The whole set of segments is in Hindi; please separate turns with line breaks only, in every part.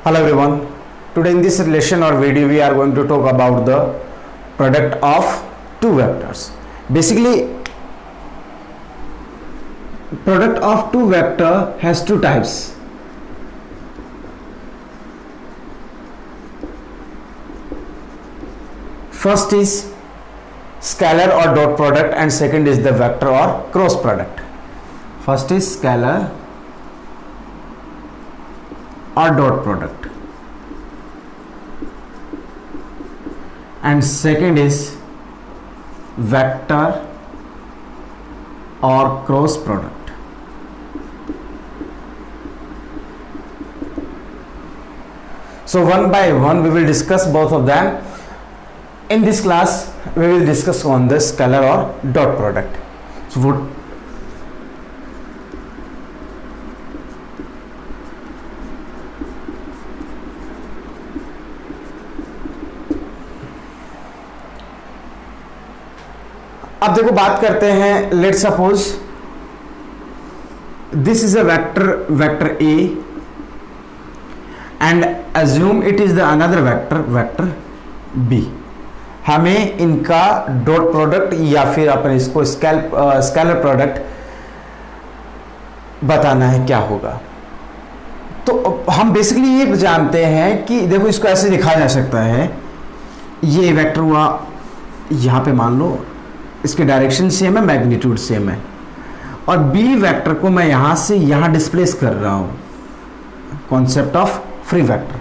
Hello everyone. Today in this lesson or video we are going to talk about the product of two vectors. Basically product of two vector has two types. First is scalar or dot product and second is the vector or cross product. First is scalar or dot product and second is vector or cross product. So one by one we will discuss both of them. In this class we will discuss on the scalar or dot product. So अब देखो बात करते हैं. Let suppose this is a vector A and assume it is the another vector B. हमें इनका डॉट प्रोडक्ट या फिर अपन इसको स्केलर प्रोडक्ट बताना है क्या होगा. तो हम बेसिकली ये जानते हैं कि देखो इसको ऐसे लिखा जा सकता है. ये वेक्टर हुआ, यहां पे मान लो इसके डायरेक्शन सेम है, मैग्नीट्यूड सेम है, और बी वेक्टर को मैं यहां से यहां डिस्प्लेस कर रहा हूं. Concept of free vector.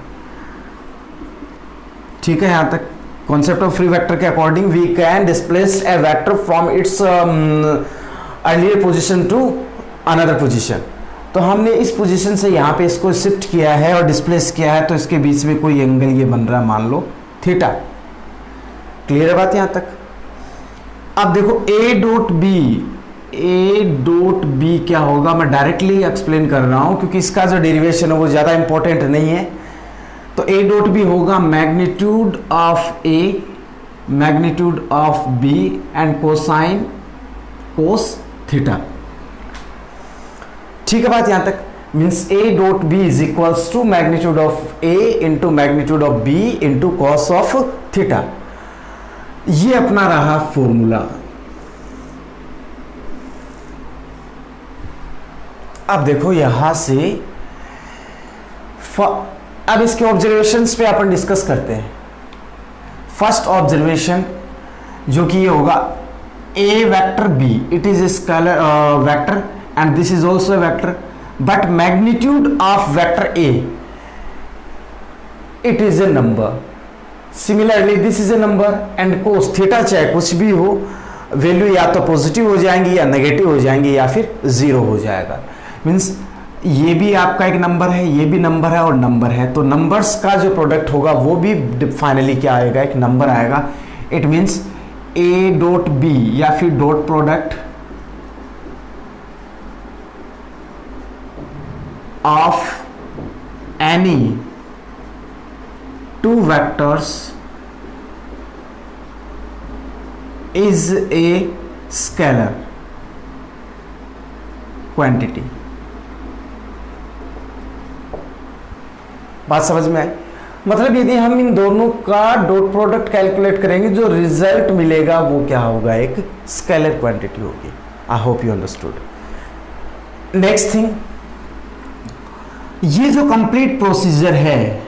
ठीक है, यहां तक कॉन्सेप्ट ऑफ फ्री वेक्टर के according we can displace a vector from its earlier position to another position. तो हमने इस पोजीशन से यहां पे इसको शिफ्ट किया है और डिस्प्लेस किया है, तो इसके बीच में कोई एंगल ये बन रहा है, मान लो थीटा. क्लियर है बात यहां तक. अब देखो ए डॉट बी क्या होगा, मैं डायरेक्टली एक्सप्लेन कर रहा हूं क्योंकि इसका जो डेरिवेशन है वो ज्यादा इंपॉर्टेंट नहीं है. तो ए डॉट बी होगा magnitude of A, magnitude of B and cosine cos theta. ठीक है बात यहां तक. Means A dot B is equals to magnitude of A into magnitude of B into cos of theta. ये अपना रहा फॉर्मूला. अब देखो यहां से अब इसके ऑब्जर्वेशंस पे अपन डिस्कस करते हैं. फर्स्ट ऑब्जर्वेशन जो कि ये होगा A vector B, it is a scalar vector and this is also a vector, but magnitude of vector A it is a number. Similarly this is a number and cos theta चाहे कुछ भी हो, वैल्यू या तो पॉजिटिव हो जाएंगी या नेगेटिव हो जाएंगी या फिर जीरो हो जाएगा. मीन्स ये भी आपका एक नंबर है, ये भी नंबर है और नंबर है, तो नंबर्स का जो प्रोडक्ट होगा वो भी फाइनली क्या आएगा, एक नंबर आएगा. It means A dot B या फिर dot product of any two vectors is a scalar quantity. बात समझ में आई. मतलब यदि हम इन दोनों का डॉट प्रोडक्ट कैलकुलेट करेंगे, जो रिजल्ट मिलेगा वो क्या होगा, एक स्केलर क्वांटिटी होगी. I hope you understood. Next thing, ये जो कंप्लीट प्रोसीजर है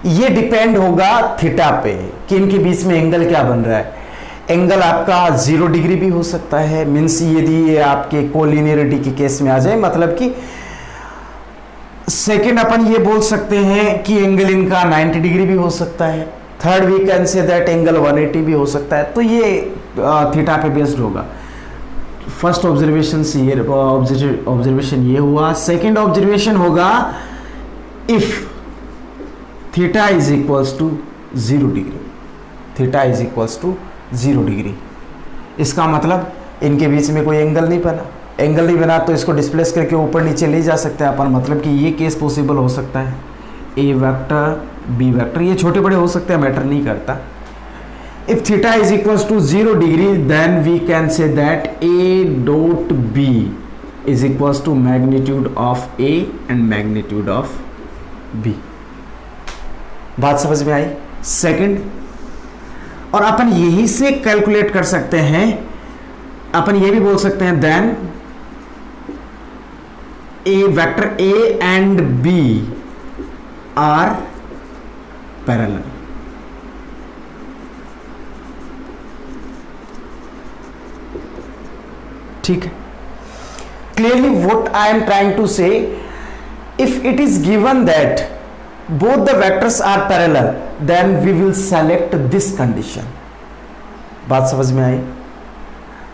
ये डिपेंड होगा थीटा पे कि इनके बीच में एंगल क्या बन रहा है. एंगल आपका 0 डिग्री भी हो सकता है. मीन्स यदि ये आपके कोलिनियरिटी के केस में आ जाए, मतलब कि सेकेंड अपन ये बोल सकते हैं कि एंगल इनका 90 डिग्री भी हो सकता है. Third we can say that angle 180 भी हो सकता है. तो ये थीटा पे बेस्ड होगा. फर्स्ट ऑब्जर्वेशन से ये ऑब्जर्वेशन ये हुआ. सेकेंड ऑब्जर्वेशन होगा if theta is equals to 0 degree. Theta is equals to 0 degree. इसका मतलब इनके बीच में कोई एंगल नहीं बना. एंगल नहीं बना तो इसको डिस्प्लेस करके ऊपर नीचे ले जा सकते हैं अपन. मतलब कि ये केस पॉसिबल हो सकता है. ए वेक्टर बी वेक्टर ये छोटे बड़े हो सकते हैं, मैटर नहीं करता. If theta is equals to 0 degree, then we can say that A dot B is equals to magnitude of A and magnitude of B. बात समझ में आई? सेकंड, और अपन यही से कैलकुलेट कर सकते हैं, अपन ये भी बोल सकते हैं then A vector A and B are parallel. ठीक है, clearly what I am trying to say, if it is given that both the vectors are parallel then we will select this condition। बात समझ में आई?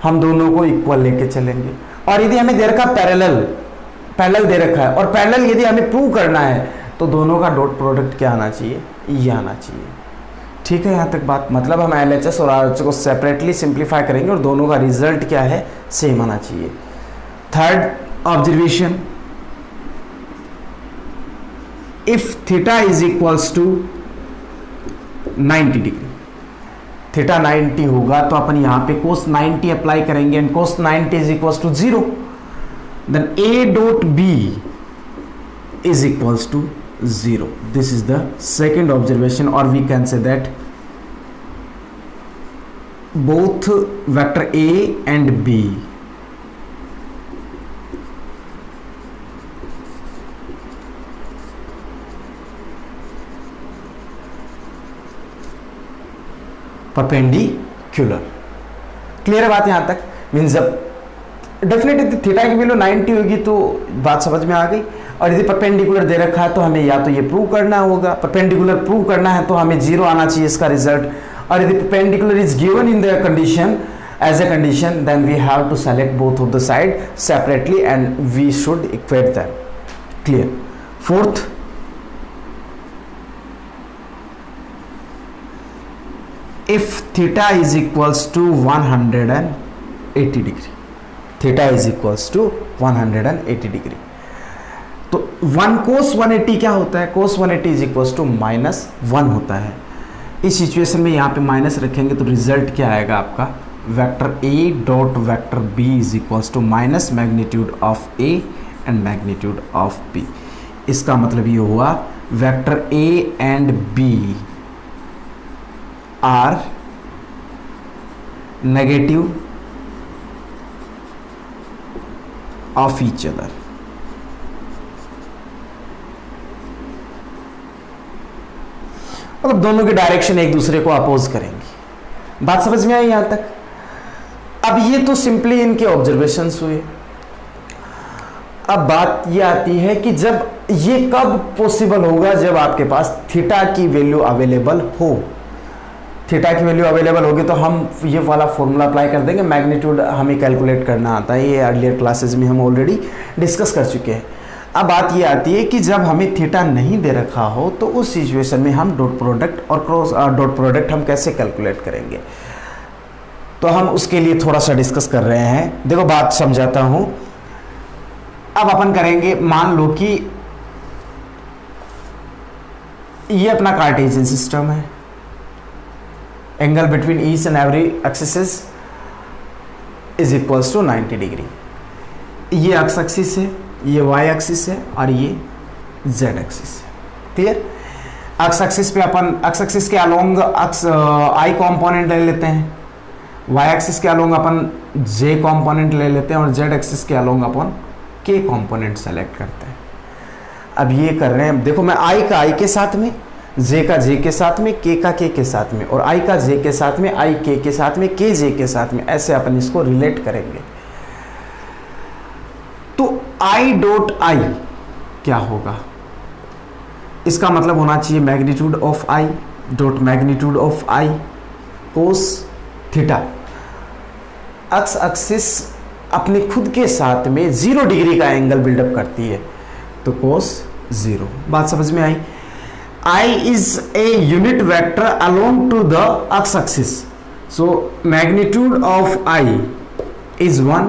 हम दोनों को इक्वल लेके चलेंगे, और यदि हमें दे रखा पैरेलल दे रखा है, और पैरेलल यदि हमें प्रूव करना है तो दोनों का डॉट प्रोडक्ट क्या आना चाहिए? ये आना चाहिए। ठीक है, यहां तक बात, मतलब हम LHS और RHS को सेपरेटली सिंप्लीफाई करेंगे और दोनों का रिजल्ट क्या है? सेम आना चाहिए। Third observation, if theta is equals to 90 degree, theta 90 होगा तो अपन यहां पे cos 90 अप्लाई करेंगे, and cos 90 is equals to 0, then a dot b is equals to 0। this is the second observation, or we can say that both vector a and b perpendicular. Clear है बात यहां तक? मीन्स जब डेफिनेटली थीटा की वैल्यू 90 होगी तो बात समझ में आ गई, और यदि परपेंडिकुलर दे रखा है तो हमें या तो ये प्रूव करना होगा, परपेंडिकुलर प्रूव करना है तो हमें 0 आना चाहिए इसका रिजल्ट, और यदि perpendicular is given in the condition as a condition then we have to select both of the side separately and we should equate them. Clear? Fourth, if theta is equals to 180 degree, theta is equals to 180 degree, तो 1 cos 180 क्या होता है? cos 180 is equals to -1 होता है। इस सिचुएशन में यहाँ पे माइनस रखेंगे तो रिजल्ट क्या आएगा आपका? Vector a dot vector b is equals to minus magnitude of a and magnitude of b। इसका मतलब ये हुआ vector a and b are negative of each other। मतलब दोनों की डायरेक्शन एक दूसरे को अपोज करेंगी। बात समझ में आई यहां तक? अब ये तो सिंपली इनके ऑब्जर्वेशंस हुए। अब बात ये आती है कि जब ये कब पॉसिबल होगा? जब आपके पास थीटा की वैल्यू अवेलेबल हो। थीटा की वैल्यू अवेलेबल होगी तो हम ये वाला फॉर्मूला अप्लाई कर देंगे, मैग्नीट्यूड हमें कैलकुलेट करना आता है, ये अर्लियर क्लासेस में हम ऑलरेडी डिस्कस कर चुके हैं। अब बात ये आती है कि जब हमें थीटा नहीं दे रखा हो तो उस सिचुएशन में हम डॉट प्रोडक्ट और क्रॉस डॉट प्रोडक्ट हम कैसे कैलकुलेट करेंगे, तो हम उसके लिए थोड़ा सा डिस्कस कर रहे हैं। देखो बात समझाता हूं। अब अपन करेंगे, मान लो कि ये अपना कार्टेशियन सिस्टम है, angle between each and every axis is equals to 90 degree. ये एक्स एक्सिस है, ये वाई एक्सिस है, और ये जेड एक्सिस है। क्लियर? एक्स एक्सिस पे अपन एक्स एक्सिस के अलोंग आई कॉम्पोनेंट ले लेते हैं, वाई एक्सिस के अलोंग अपन जे कॉम्पोनेंट ले लेते हैं, और जेड एक्सिस के अलोंग अपन के कॉम्पोनेंट सेलेक्ट करते हैं। अब ये कर रहे हैं, देखो मैं आई का आई के साथ में, जे का जे के साथ में, के का के साथ में, और आई का जे के साथ में, आई के साथ में, के जे के साथ में, ऐसे अपन इसको रिलेट करेंगे। तो आई डॉट आई क्या होगा? इसका मतलब होना चाहिए magnitude of I dot magnitude of I cos theta. X axis अपने खुद के साथ में 0 डिग्री का एंगल बिल्डअप करती है, तो कोस 0। बात समझ में आई? I is a unit vector along to the x-axis, so magnitude of I is 1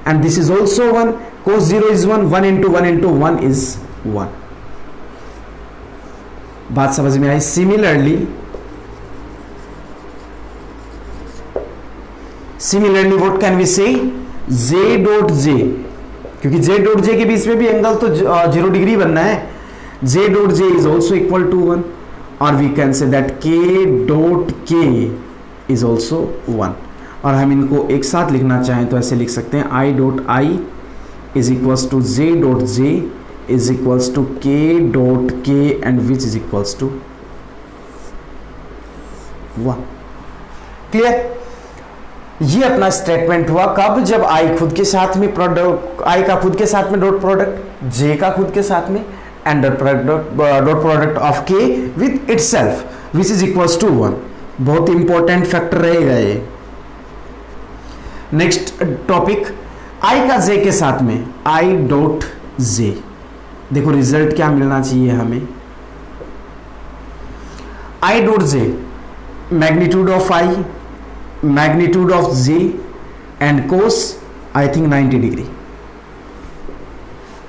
and this is also 1, cos 0 is 1, 1 into 1 into 1 is 1। बात समझ में आई? Similarly what can we say? J dot J, क्योंकि J dot J के बीच में भी एंगल तो 0 डिग्री बनना है। J dot J is also equal to 1, और वी कैन से दैट के डॉट के इज ऑल्सो 1। और हम इनको एक साथ लिखना चाहें तो ऐसे लिख सकते हैं i dot I is equals to J dot J is equals to k dot k and which is equals to 1। Clear? ये अपना स्टेटमेंट हुआ कब, जब आई खुद के साथ में प्रोडक्ट, आई का खुद के साथ में डॉट प्रोडक्ट, जे का खुद के साथ में, and dot product of k with itself which is equals to 1। बहुत इंपॉर्टेंट फैक्टर रहेगा ये। नेक्स्ट टॉपिक, आई का जे के साथ में, आई डॉट जे। देखो रिजल्ट क्या मिलना चाहिए हमें, आई dot J magnitude of I, magnitude of J and cos I think 90 degree,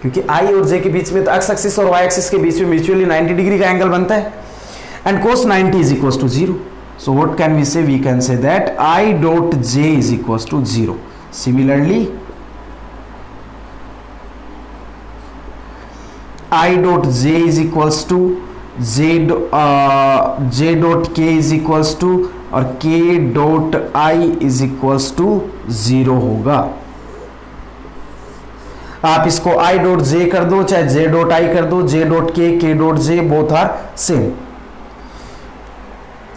क्योंकि आई और जे के बीच में तो एक्स एक्सिस और वाई एक्सिस के बीच में म्यूचुअली 90 डिग्री का एंगल बनता है, and cos 90 is equals to 0। So what can we say, we can say that I dot J is equals to 0। Similarly I dot J is equals to J dot K is equals to और K dot I is equals to 0 होगा। आप इसको आई डॉट जे कर दो, चाहे जे डॉट आई कर दो, j dot k dot j, both are same.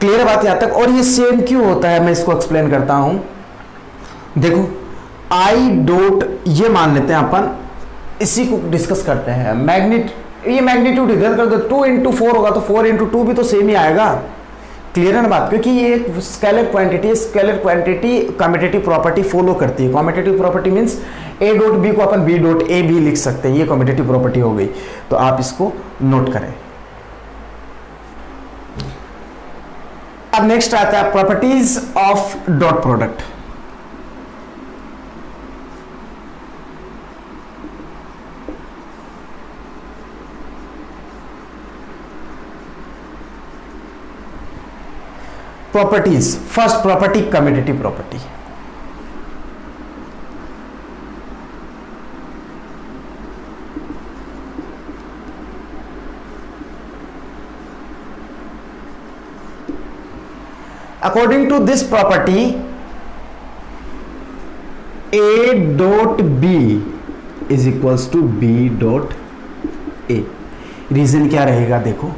Clear बात यहां तक? और ये सेम क्यों होता है मैं इसको एक्सप्लेन करता हूं। देखो आई डॉट, ये मान लेते हैं अपन, इसी को डिस्कस करते हैं। ये मैग्नीट्यूड इधर कर दो, 2 इंटू 4 होगा तो 4 इंटू 2 भी तो सेम ही आएगा। क्लियर है ना बात? क्योंकि ये एक स्केलर क्वांटिटी है, scalar quantity commutative property follow करती है। Commutative property means a dot b को अपन बी डॉट ए भी लिख सकते हैं, ये कम्यूटेटिव प्रॉपर्टी हो गई। तो आप इसको नोट करें। अब नेक्स्ट आता है properties of dot product. Properties, first property commutative property. According to this property a dot B is equals to b dot a. Reason क्या रहेगा देखो,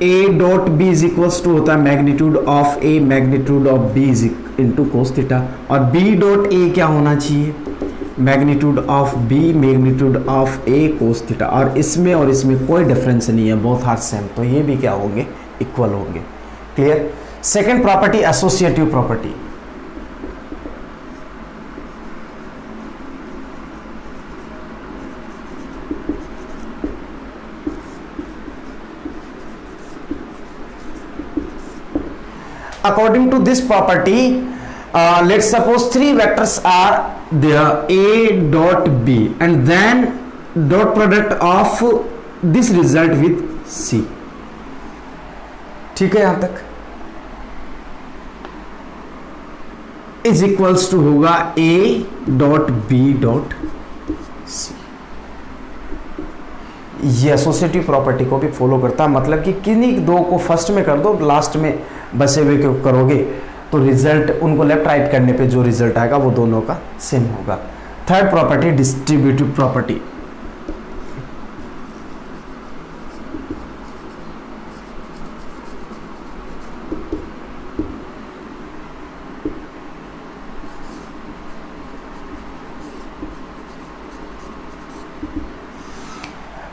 a dot B is equals to होता है magnitude of A magnitude of B is into cos theta, और बी डॉट ए क्या होना चाहिए, magnitude of b magnitude of a cos theta. और इसमें कोई डिफरेंस नहीं है, बोथ आर सेम, तो ये भी क्या होंगे, इक्वल होंगे। Clear? Second property associative property. According to this property, let's suppose 3 vectors are there, A dot B, and then dot product of this result with C. ठीक है? यहां तक इज इक्वल्स टू होगा A dot B dot C। ये एसोसिएटिव प्रॉपर्टी को भी फॉलो करता है, मतलब कि किन्हीं दो को फर्स्ट में कर दो, लास्ट में बचे हुए को करोगे तो रिजल्ट उनको लेफ्ट राइट करने पे जो रिजल्ट आएगा वो दोनों का सेम होगा। Third property distributive property.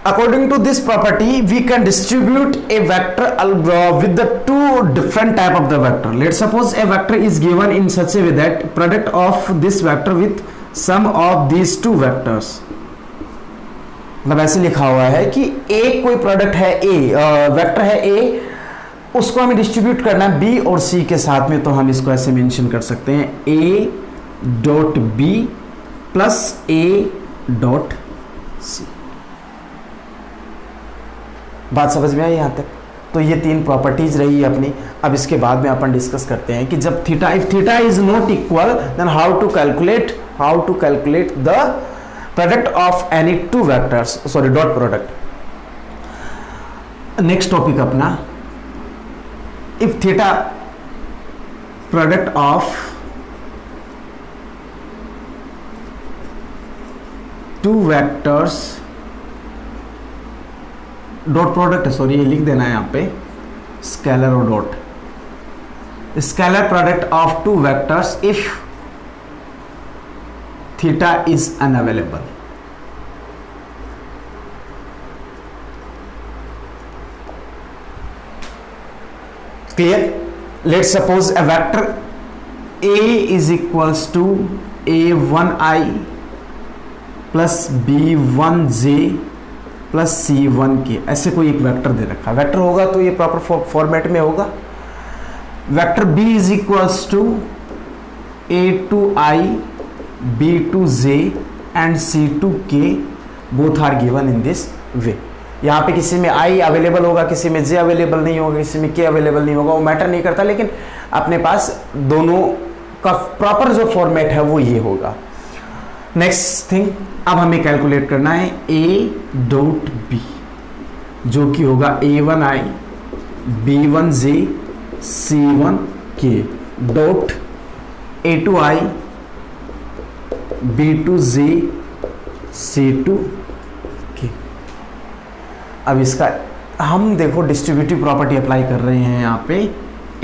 According to this property, we can distribute a vector with the two different type of the vector. Let's suppose a vector is given in such a way that product of this vector with sum of these two vectors. मतलब ऐसे लिखा हुआ है कि एक कोई प्रोडक्ट है A, वेक्टर है A, उसको हमें डिस्ट्रीब्यूट करना है B और C के साथ में, तो हम इसको ऐसे मेंशन कर सकते हैं A dot B plus A dot C। बात समझ में आई यहाँ तक? तो ये 3 प्रॉपर्टीज रही अपनी। अब इसके बाद में अपन डिस्कस करते हैं कि जब theta, if theta is not equal then how to calculate the product of any 2 vectors, sorry dot product. Next topic अपना, if theta product of two vectors, dot product है, सॉरी ये लिख देना है यहाँ पे, स्केलर और dot, scalar product of two vectors if theta is unavailable. Clear? Let's suppose a vector a is equals to a1i plus b1j plus c1k, ऐसे कोई एक वेक्टर दे रखा है। वेक्टर होगा तो ये प्रॉपर फॉर्मेट में होगा। Vector b is equals to a2i b2j and c2k, both are given in this way. यहाँ पे किसी में i अवेलेबल होगा, किसी में j अवेलेबल नहीं होगा, किसी में k अवेलेबल नहीं होगा, वो मैटर नहीं करता, लेकिन अपने पास दोनों का प्रॉपर जो फॉर्मेट है वो ये होगा। नेक्स्ट थिंग, अब हमें कैलकुलेट करना है a डॉट b, जो कि होगा a1i b1j c1k dot a2i b2j c2k। अब इसका हम देखो डिस्ट्रीब्यूटिव प्रॉपर्टी अप्लाई कर रहे हैं यहाँ पे।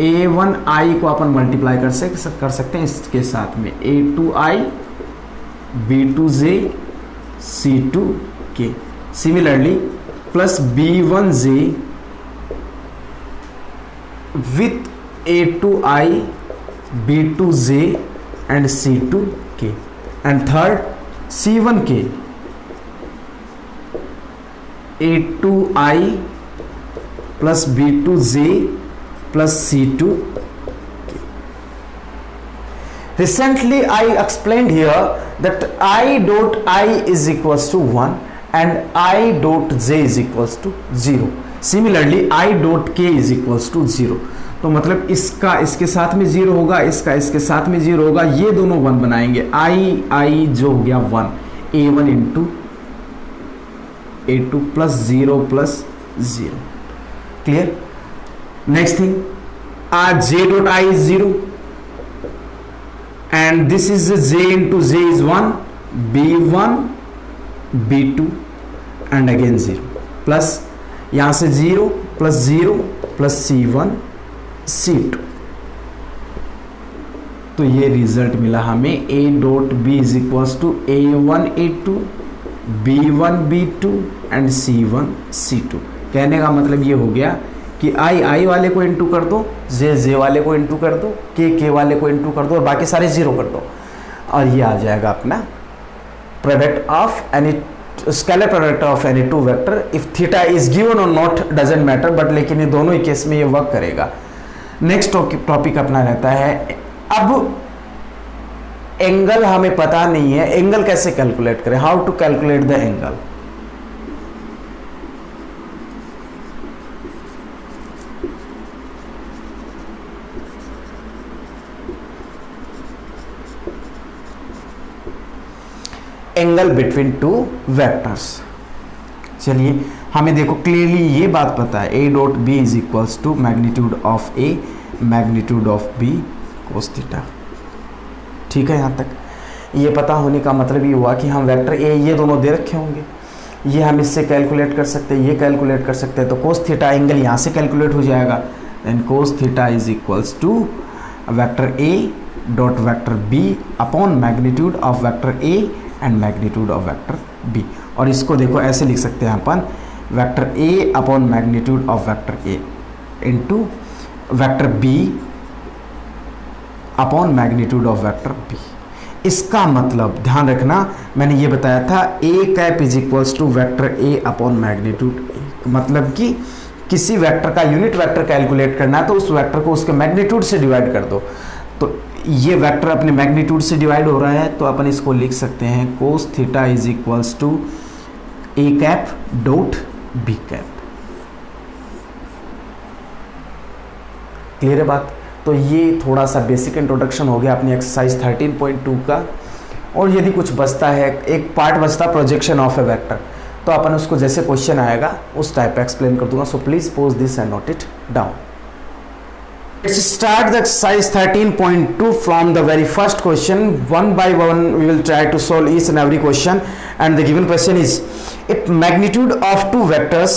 a1i को अपन मल्टीप्लाई कर सकते हैं इसके साथ में a2i b2j c2k, similarly plus b1j with a2i b2j and c2k, and third c1k a2i plus b2j plus c2k. Recently I explained here that I dot I is equals to 1 and I dot j is equals to 0. Similarly I dot k is equals to 0. तो मतलब इसका इसके साथ में 0 होगा, इसका इसके साथ में 0 होगा, ये दोनों 1 बनाएंगे। I जो हो गया 1, a1 into a2 plus 0 plus 0। Clear? Next thing, j dot I is 0 and this is j into j is 1, b1 b2 and again 0 plus यहाँ से 0 प्लस 0 प्लस c1 c2। तो ये रिजल्ट मिला हमें a dot b is equals to a1 a2 b1 b2 and c1 c2। कहने का मतलब ये हो गया कि i वाले को इंटू कर दो, j वाले को इंटू कर दो, k वाले को इंटू कर दो और बाकी सारे 0 कर दो, और ये आ जाएगा अपना product of any scalar product of any two vector if theta is given और नॉट डजेंट मैटर, बट लेकिन ये दोनों ही केस में ये वर्क करेगा। नेक्स्ट टॉपिक अपना रहता है, अब एंगल हमें पता नहीं है, एंगल कैसे कैलकुलेट करें, how to calculate the angle. Angle between two vectors. चलिए हमें देखो क्लियरली ये बात पता है, a dot b is equals to magnitude of a magnitude of b cos theta. ठीक है, यहाँ तक ये पता होने का मतलब ये हुआ कि हम वेक्टर a ये दोनों दे रखे होंगे, ये हम इससे कैलकुलेट कर सकते हैं, ये कैलकुलेट कर सकते हैं, तो कोस थीटा एंगल यहाँ से कैलकुलेट हो जाएगा। Then cos theta is equals to vector a dot vector b upon magnitude of vector a and magnitude of vector b। और इसको देखो ऐसे लिख सकते हैं अपन, vector a upon magnitude of vector a into vector b upon magnitude of vector b। इसका मतलब ध्यान रखना, मैंने ये बताया था a cap is equals to vector a upon magnitude a, मतलब कि किसी वेक्टर का यूनिट वेक्टर कैलकुलेट करना है तो उस वेक्टर को उसके मैग्नीट्यूड से डिवाइड कर दो। तो ये वेक्टर अपने मैग्नीट्यूड से डिवाइड हो रहा है, तो अपन इसको लिख सकते हैं cos theta is equals to a cap dot b cap. Clear है बात? तो ये थोड़ा सा बेसिक इंट्रोडक्शन हो गया अपनी एक्सरसाइज 13.2 का। और यदि कुछ बचता है, एक पार्ट बचता प्रोजेक्शन ऑफ ए वेक्टर, तो अपन उसको जैसे क्वेश्चन आएगा उस टाइप पे एक्सप्लेन कर दूंगा. So please pose this and note it down. Let's start the exercise 13.2 from the very first question. One by one we will try to solve each and every question, and the given question is, if magnitude of two vectors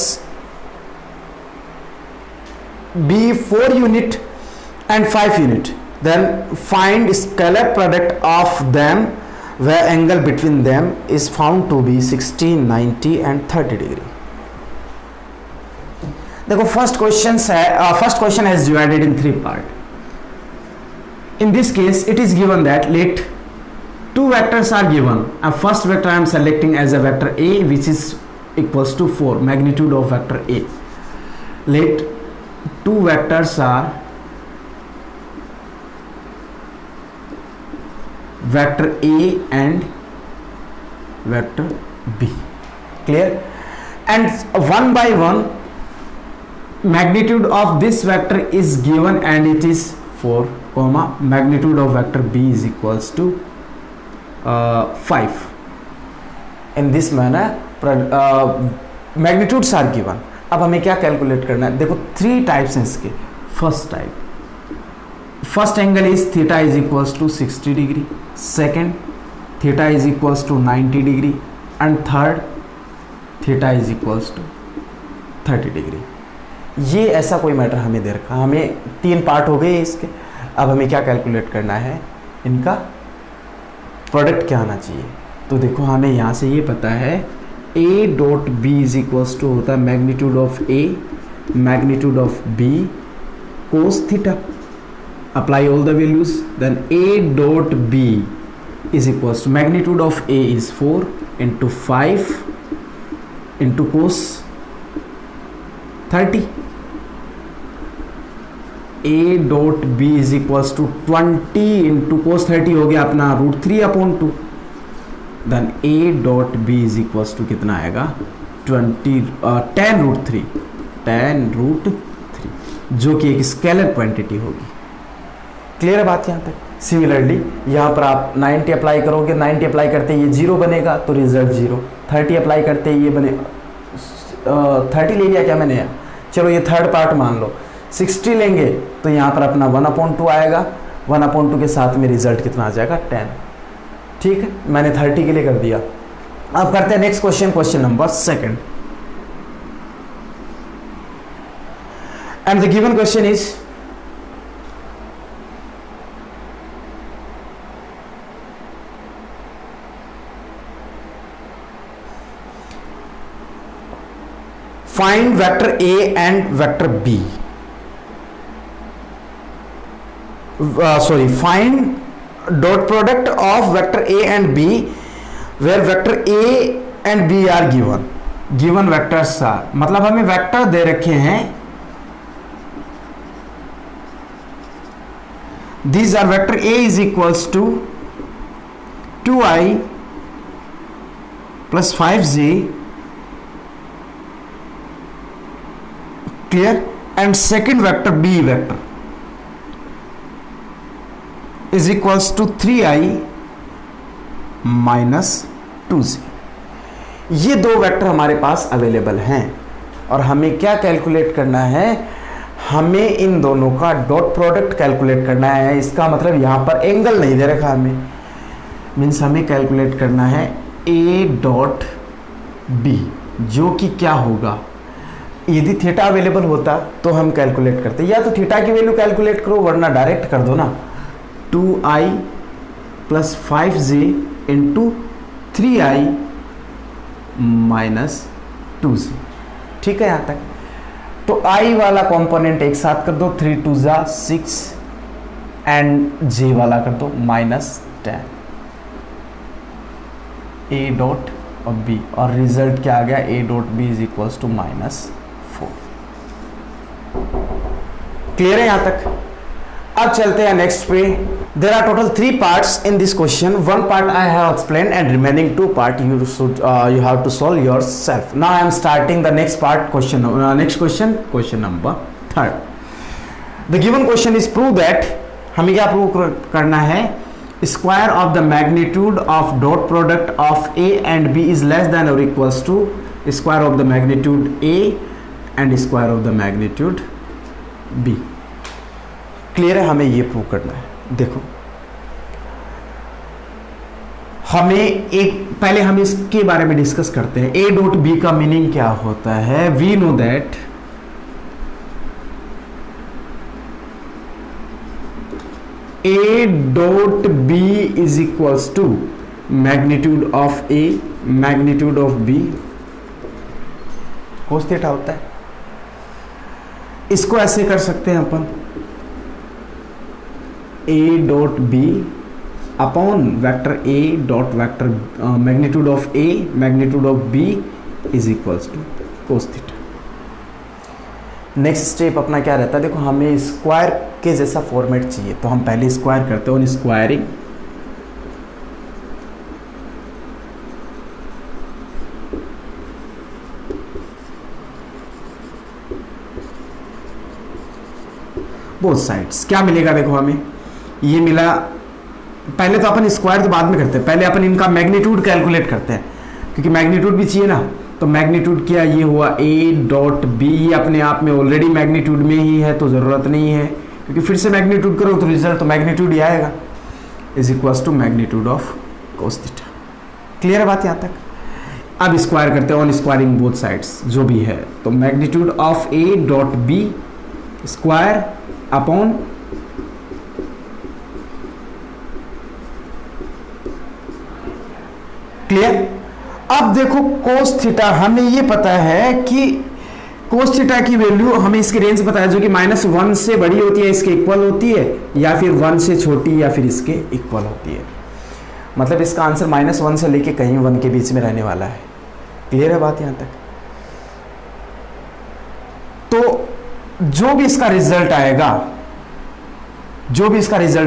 be 4 unit and 5 unit, then find scalar product of them where angle between them is found to be 60, 90 and 30 degree. देखो first question has divided in 3 part. In this case it is given that let 2 vectors are given. First vector I am selecting as a vector A, which is equals to 4, magnitude of vector A. Let 2 vectors are vector A and vector B. Clear? And one by one magnitude of this vector is given and it is 4, comma magnitude of vector B is equals to 5. In this manner magnitudes are given. अब हमें क्या कैलकुलेट करना है? देखो 3 टाइप्स हैं इसके. First angle is theta is equals to 60 degree, second theta is equals to 90 degree and third theta is equals to 30 degree. ये ऐसा कोई मैटर हमें दे रखा. हमें 3 पार्ट हो गए इसके. अब हमें क्या कैलकुलेट करना है? इनका प्रोडक्ट क्या आना चाहिए. तो देखो हमें यहाँ से ये पता है A dot B is equals to होता है magnitude of A magnitude of B cos theta. Apply all the values, then A dot B is equals to magnitude of A is 4 into 5 into cos 30. A dot B is equals to 20 into cos 30 हो गया अपना √3/2. देन A dot B is equals to कितना आएगा? 10√3 जो कि एक स्केलर क्वांटिटी होगी. क्लियर है बात यहाँ तक? सिमिलरली यहाँ पर आप 90 अप्लाई करोगे, 90 अप्लाई करते ये 0 बनेगा तो रिजल्ट 0. 30 अप्लाई करते ये बने 30 ले लिया क्या मैंने? चलो ये थर्ड पार्ट मान लो. 60 लेंगे तो यहाँ पर अपना 1/2 आएगा. 1/2 के साथ में रिजल्ट कितना आ जाएगा? 10. ठीक है, मैंने 30 के लिए कर दिया. अब करते हैं next question, question number 2. And the given question is, find vector A and vector B. Find dot product of vector A and B where vector A and B are given. Given vectors are, मतलब हमें वेक्टर दे रखे हैं. These are vector A is equals to 2i plus 5j. Clear? And second vector B vector is equals to 3i minus 2j. ये 2 वेक्टर हमारे पास अवेलेबल हैं और हमें क्या कैलकुलेट करना है? हमें इन दोनों का डॉट प्रोडक्ट कैलकुलेट करना है. इसका मतलब यहाँ पर एंगल नहीं दे रखा हमें, मीन्स हमें कैलकुलेट करना है A डॉट B, जो कि क्या होगा? यदि थीटा अवेलेबल होता तो हम कैलकुलेट करते, या तो थीटा की वैल्यू कैलकुलेट करो वरना डायरेक्ट कर दो ना. 2i plus 5j into 3i minus 2j. ठीक है यहाँ तक? तो i वाला कंपोनेंट एक साथ कर दो, 3 2 जा 6 एंड j वाला कर दो -10. A डॉट और B, और रिजल्ट क्या आ गया? A dot B is equals to -4. Clear है यहाँ तक? अब चलते हैं नेक्स्ट पे. There are total 3 parts in this question. 1 part I have explain and remaining 2 part you have to solve yourself. Now I am starting the next part, question number 3. The given question is prove that, हमें क्या प्रूव करना है? Square of the magnitude of dot product of A and B is less than or equals to square of the magnitude a and square of the magnitude b. Clear है? हमें ये प्रूव करना है। देखो हमें एक पहले हम इसके बारे में डिस्कस करते हैं। ए डॉट बी का मीनिंग क्या होता है? We know that A dot B is equals to magnitude of A magnitude of B cos theta होता है। इसको ऐसे कर सकते हैं अपन, A dot B upon vector A dot vector magnitude of A magnitude of B is equals to cos theta. Next step अपना क्या रहता है? देखो हमें स्क्वायर के जैसा फॉर्मेट चाहिए, तो हम पहले स्क्वायर करते हैं, स्क्वायरिंग बोथ साइड्स। क्या मिलेगा? देखो हमें ये मिला, पहले तो अपन स्क्वायर तो बाद में करते हैं, पहले अपन इनका मैग्नीट्यूड कैलकुलेट करते हैं, क्योंकि मैग्नीट्यूड भी चाहिए ना। तो मैग्नीट्यूड क्या ये हुआ? ए डॉट बी अपने आप में ऑलरेडी मैग्नीट्यूड में ही है, तो ज़रूरत नहीं है, क्योंकि फिर से मैग्नीट्यूड करो तो रिजल्ट तो मैग्नीट्यूड ही आएगा, is equals to magnitude of cos theta. Clear है बात यहाँ तक? अब स्क्वायर करते हैं ऑन स्क्वायरिंग बोथ साइड्स जो भी है, तो magnitude of a dot b square upon clear. अब देखो कोस थीटा, हमें ये पता है कि कोस थीटा की वैल्यू हमें इसकी रेंज पता है, जो कि -1 से बड़ी होती है, इसके इक्वल होती है, या फिर 1 से छोटी या फिर इसके इक्वल होती है। मतलब इसका आंसर -1 से लेके कहीं 1 के बीच में रहने वाला है। क्लियर है बात यहां तक? तो जो भी इसका रिजल्ट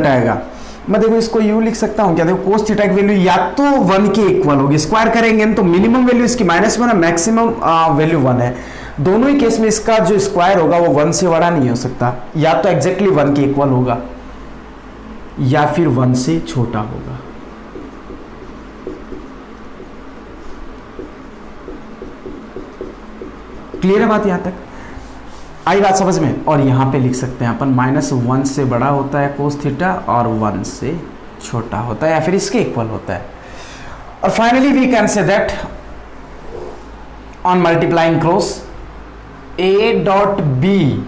आएगा, मैं देखो इसको यू लिख सकता हूं क्या? देखो कोस थीटा की वैल्यू या तो 1 के इक्वल होगी, स्क्वायर करेंगे तो मिनिमम वैल्यू इसकी -1 है, मैक्सिमम वैल्यू 1 है। दोनों ही केस में इसका जो स्क्वायर होगा वो 1 से बड़ा नहीं हो सकता, या तो एग्जैक्टली 1 के इक्वल होगा या फिर 1 से छोटा होगा। क्लियर है बात यहां तक? आई बात समझ में? और यहां पे लिख सकते हैं अपन -1 से बड़ा होता है कोस थीटा और 1 से छोटा होता है या फिर इसके इक्वल होता है। और finally we can say that on multiplying cross a dot b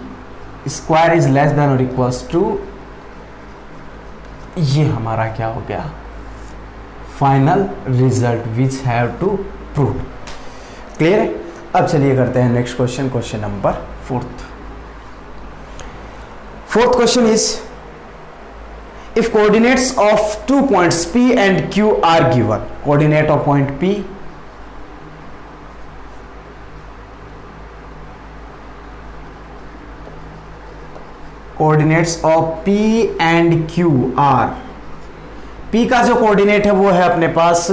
square is less than और इक्वल्स टू, ये हमारा क्या हो गया? Final result which have to prove. Clear है? अब चलिए करते हैं next question, question number 4। Fourth question is, if coordinates of 2 points P and Q are given, coordinate of point P coordinates of P and Q are, P का जो कोऑर्डिनेट है वो है अपने पास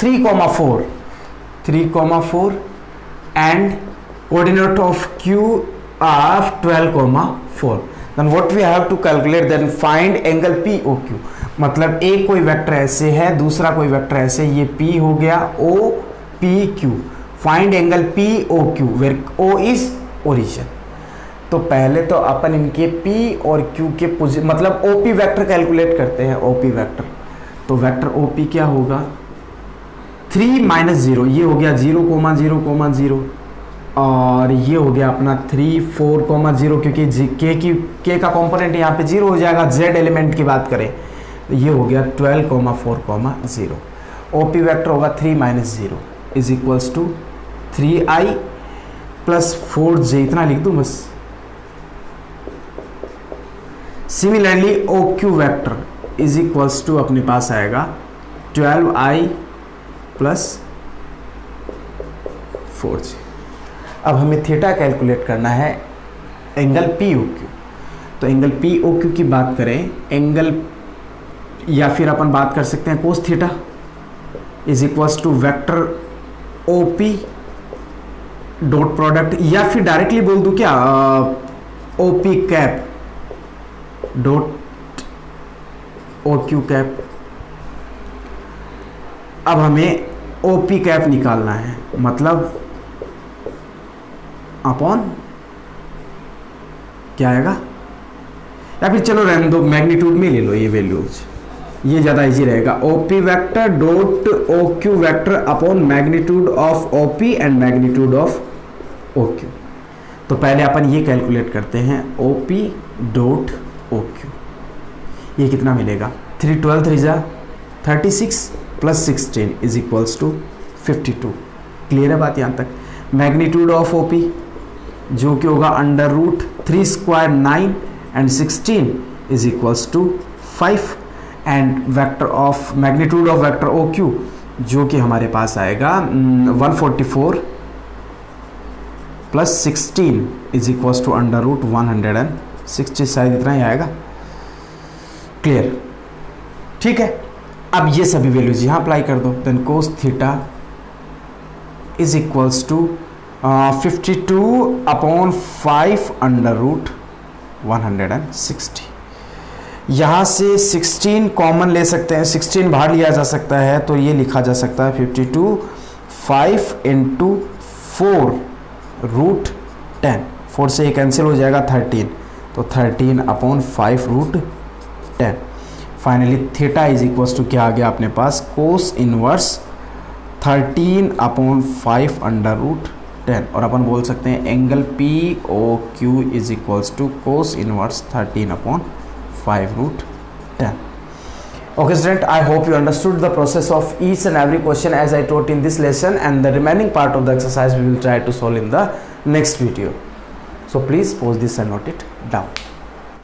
3,4 and coordinate of Q of 12,4। then what we have to calculate, then find angle POQ। मतलब एक कोई वेक्टर ऐसे है, दूसरा कोई वेक्टर ऐसे, ये P हो गया, OPQ। Find angle POQ where O is origin। तो पहले तो अपन इनके P और Q के मतलब OP वेक्टर कैलकुलेट करते हैं, OP वेक्टर। तो वेक्टर OP क्या होगा? 3 - 0, ये हो गया 0,0,0, और ये हो गया अपना 3, 4,0, क्योंकि के का कंपोनेंट यहाँ पे 0 हो जाएगा, z एलिमेंट की बात करें तो ये हो गया 12,4,0। OP वेक्टर होगा 3 - 0 is equals to 3i + 4j, इतना लिख दूं बस। Similarly OQ vector is equals to अपने पास आएगा 12i + 4j। अब हमें थीटा कैलकुलेट करना है एंगल POQ। तो एंगल POQ की बात करें, एंगल या फिर अपन बात कर सकते हैं cos theta is equals to vector OP dot product, या फिर डायरेक्टली बोल दूं क्या, OP cap dot OQ cap. अब हमें OP कैप निकालना है, मतलब अपॉन क्या आएगा, या फिर चलो रहने दो, मैग्नीट्यूड में ले लो ये वैल्यूज, ये ज़्यादा इजी रहेगा। OP vector dot OQ vector upon magnitude of OP and magnitude of OQ। तो पहले अपन ये कैलकुलेट करते हैं, OP डॉट OQ, ये कितना मिलेगा, 3 12 3 जा 36 plus 16 is equals to 52। Clear है बात यहाँ तक। मैग्नीट्यूड ऑफ OP जो कि होगा under root 3 square 9 and 16 is equals to 5, and vector of magnitude of vector OQ जो कि हमारे पास आएगा 144 plus 16 is equals to under root 160, शायद इतना ही आएगा। क्लियर, ठीक है। अब ये सभी वैल्यूज यहाँ अप्लाई कर दो, then cos theta is equals to 52 upon 5 under root 160। यहाँ से 16 कॉमन ले सकते हैं, 16 बाहर लिया जा सकता है, तो ये लिखा जा सकता है 52 5 इंटू 4 रूट 10, 4 से ये कैंसिल हो जाएगा 13, तो 13 upon 5 root 10। Finally theta is equals to क्या आ गया अपने पास, cos inverse 13 upon 5 under root 10, और अपन बोल सकते हैं angle POQ is equals to cos inverse 13 upon 5 root 10. Okay student, I hope you understood the process of each and every question as I taught in this lesson, and the remaining part of the exercise we will try to solve in the next video. So please pause this and note it down.